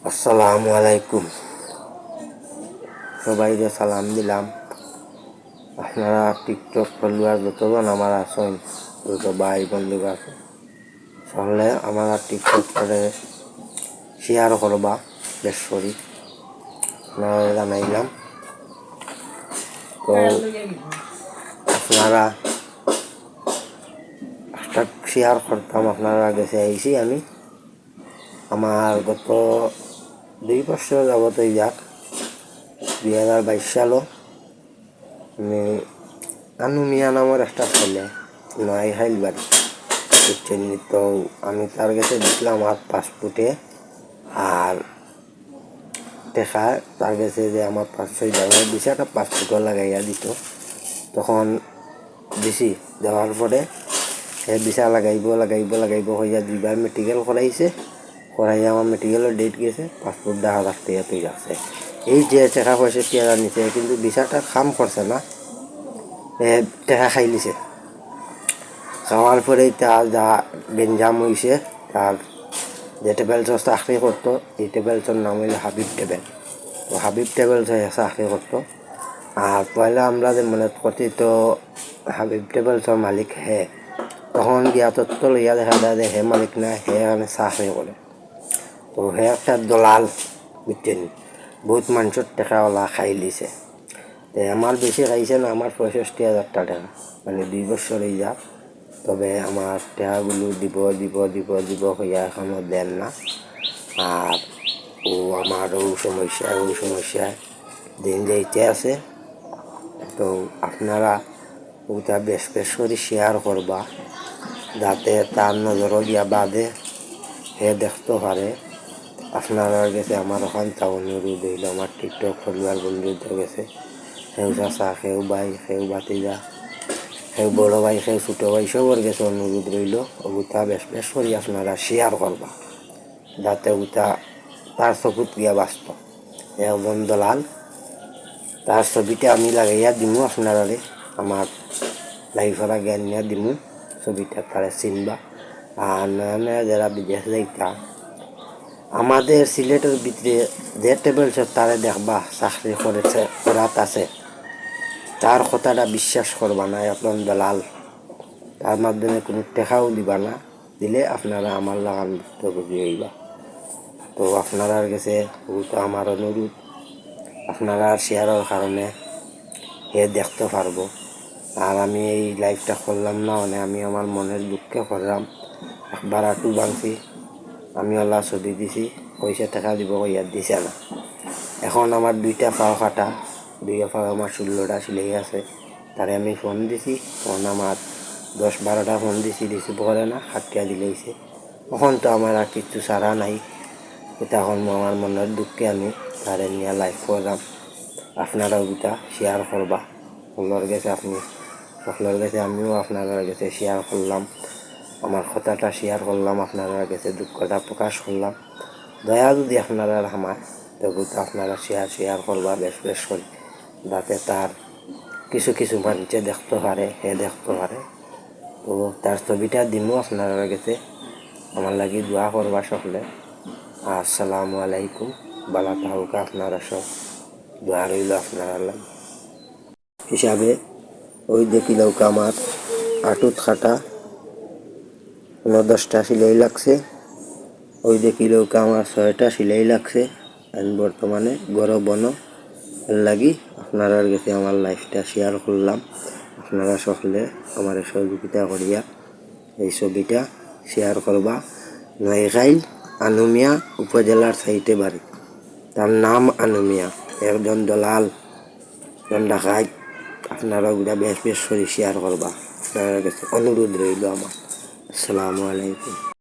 আসসালামু আলাইকুম। সবাইকে সালাম দিলাম। আপনারা টিকটক ফলোয়ার যতজন আমার আছেন, যত ভাই বন্ধু আছে, সকলে আমার টিকটক করে শেয়ার করবা বেশ করি আপনারা জানাইলাম। তো আপনারা একটা শেয়ার করতাম, আপনারা গেছে আইসি আমি আমার গত 2 বছর যাবত যাক 2022 সালও আমি আনু মিয়া নামের একটা ছেলে নয় হাইল বাড়ি বুঝছেন। তো আমি তার কাছে দিছিলাম আমার পাসপোর্টে আর দেখা তার কাছে যে আমার 5-6 দিছে একটা পাসপোর্টও লাগাইয়া দিত। তখন দিছি দেওয়ার পরে সে ভিসা লাগাইব হইয়া 2বার মেডিকেল করাইয়া আমার মেডিকেলের ডেট গেছে, পাসপোর্ট 10,000 টাকা তুই আছে। এই যে টাকা পয়সা টিয়া নিছে কিন্তু ভিসাটা কাম করছে না, টাকা খাই লিছে। খাওয়ার পরেই তার যা গেঞ্জাম হয়েছে, তার যে টেবেলস চাকরি করতো এই টেবেলসের নাম হইল হাবিব টেবেল। তো হাবিব টেবেলস চাকরি করতো। আর পয়লা আমরা যে মনে করছি তো হাবিব টেবেলসের মালিক হে, তখন গিয়া তত্ত্ব লইয়া দেখা যায় যে হে মালিক না, হে এখানে চাকরি করে। তো হে একটা দলাল বুঝছেন, বহুত মানুষের টাকাওয়ালা খাই লিছে। আমার বেশি খাইছে না, আমার 65,000 টাকা, মানে 2 বছর হয়ে যা। তবে আমার টাকাগুলো দিব হইয়া এখনও দেন না। আর আমার সমস্যায় দিন যাইতে আছে। তো আপনারা ওটা বেশ করে শেয়ার করবা, যাতে তার নজরও গিয়া বাদে হে দেখতে পারে। আপনারা গেছে আমার ওখানটা অনুরোধ হইল, আমার টিকটক পরিবার বন্ধুদের গেছে, সেও চাষা, সেও ভাই, সেও বাতিজা, সেও বড় ভাই, সেও ছোটো ভাই, সবর গেছে অনুরোধ রইল ওটা বেশ করি আপনারা শেয়ার করবা, যাতে ওটা তার চকুত গিয়া বাঁচত। একজন দলাল, তার ছবিটা আমি লাগাইয়া দিমু আপনারা আমার লাইফরা জ্ঞান নিয়ে দিমু, ছবিটা তারা চিনবা। আর নয়া যারা বিদেশ যাইতা, আমাদের সিলেটের ভিতরে যে টেবিলস তারে দেখবা চাকরি করেছে করাত আছে, তার কথাটা বিশ্বাস করবা না, একজন দলাল। তার মাধ্যমে কোনো টেকাও দিবা না, দিলে আপনারা আমার লাগান ভুক্তভোগী হইবা। তো আপনারা কাছে ওটা আমার অনুরোধ, আপনারা শেয়ারের কারণে হে দেখতে পারবো। আর আমি এই লাইফটা করলাম না, মানে আমি আমার মনের দুঃখে করলাম। একবার আটু ভাঙছি, আমি ওলা ছবি দিছি, পয়সা টাকা দিব কইয়া দিছে না। এখন আমার 2টা পাও কাটা, 2 পাও আমার 16টা সিলাই আছে। তারে আমি ফোন দিছি, ফোন আমার 10-12টা ফোন দিছি, রিসিভ করে না, হাতিয়া দিলেইছে। তখন তো আমার আর কিছু সারা নাই। তখন আমার মনের দুঃখে আমি তারে নিয়ে লাইফ করলাম। আপনারাও ওটা শেয়ার করবা সকলের কাছে, সকলের কাছে আমিও আপনার কাছে শেয়ার করলাম, আমার কথাটা শেয়ার করলাম, আপনার কাছে দুঃখটা প্রকাশ করলাম। দয়া যদি আপনারা আমার, তবু তো আপনারা শেয়ার করবা বেশ করে, যাতে তার কিছু মানুষে দেখতে পারে, হে দেখতে পারে। তো তার ছবিটা দিমু আপনারা কাছে, আমার লাগি দোয়া করবা সকলে। আসসালামু আলাইকুম, বালা থাকুকা আপনারা সব, দোয়া রইল আপনারা লাগে হিসাবে। ওই দেখিল আমার আটুত খাটা 10টা সিলাই লাগছে, ওই দেখিল আমার 6টা সিলাই লাগছে। আমি বর্তমানে গরম বন লাগি আপনারা কাছে আমার লাইফটা শেয়ার করলাম। আপনারা সকলে আমার সহযোগিতা করিয়া এই ছবিটা শেয়ার করবা। নয়খাইল আনুমিয়া উপজেলার সাইটে বাড়ি, তার নাম আনুমিয়া, একজন দলাল, একজন ডাকাত। আপনারা ওটা বেশ করে শেয়ার করবা, আপনার কাছে অনুরোধ রইল আমার। আসসালামু আলাইকুম।